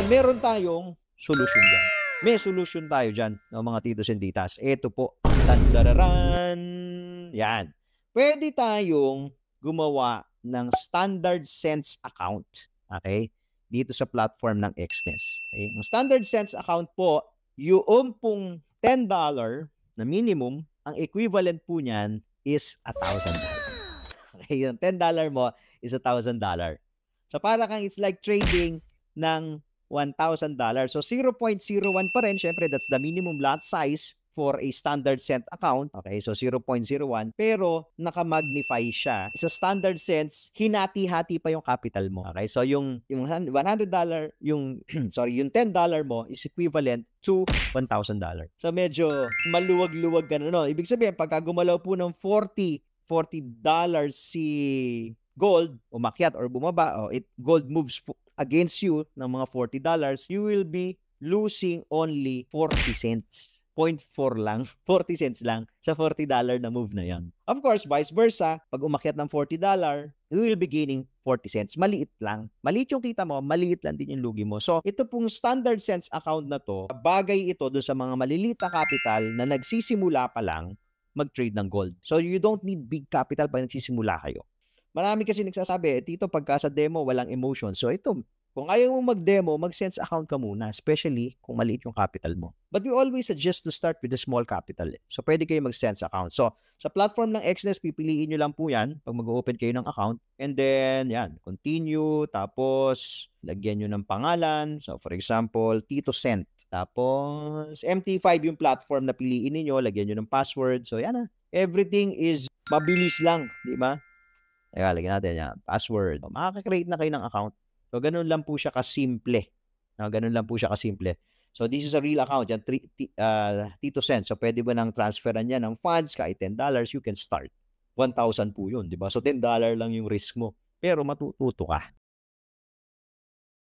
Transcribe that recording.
Ngayon, meron tayong solusyon dyan. May solusyon tayo dyan, no, mga titos and titas. Ito po. Tandararan! Yan. Pwede tayong gumawa ng standard cents account. Okay? Dito sa platform ng Xness. Okay? Ang standard cents account po, yung pong $10 na minimum, ang equivalent po niyan is $1,000. Okay? Yung $10 mo is $1,000. So para kang it's like trading ng $1,000. So 0.01 pa rin. Syempre, that's the minimum lot size for a standard cent account. Okay, so 0.01. Pero naka-magnify siya. Sa standard cents, hinati-hati pa yung capital mo. Okay, so yung $100, yung $10 mo is equivalent to $1,000. So medyo maluwag-luwag ka na, no? Ibig sabihin, pagka gumalaw po ng $40 si gold, umakyat or bumaba, gold moves against you ng mga $40, you will be losing only 40 cents. 0.4 lang, 40 cents lang sa $40 na move na yan. Of course, vice versa, pag umakyat ng $40, you will be gaining 40 cents. Maliit lang. Maliit yung kita mo, maliit lang din yung lugi mo. So, ito pong standard cents account na to, bagay ito doon sa mga maliliit na capital na nagsisimula pa lang mag-trade ng gold. So, you don't need big capital pag nagsisimula kayo. Marami kasi nagsasabi, Tito, pagka sa demo, walang emotion. So, ito, kung ayaw mo mag-demo, mag-cents account ka muna, especially kung maliit yung capital mo. But we always suggest to start with a small capital. So, pwede kayo mag-cents account. So, sa platform ng Xness, pipiliin nyo lang po yan pag mag-open kayo ng account. And then, yan, continue. Tapos, lagyan nyo ng pangalan. So, for example, Tito Cent. Tapos, MT5 yung platform na piliin niyo. Lagyan nyo ng password. So, yan na. Everything is mabilis lang, di ba? Teka, lagyan natin yan. Password. So, makaka-create na kayo ng account. So, ganun lang po siya kasimple. No, ganun lang po siya kasimple. So, this is a real account. Yan, Tito Cent. So, pwede ba nang transferan yan ng funds? Kahit $10, you can start. 1,000 po yun, di ba? So, $10 lang yung risk mo. Pero matututo ka.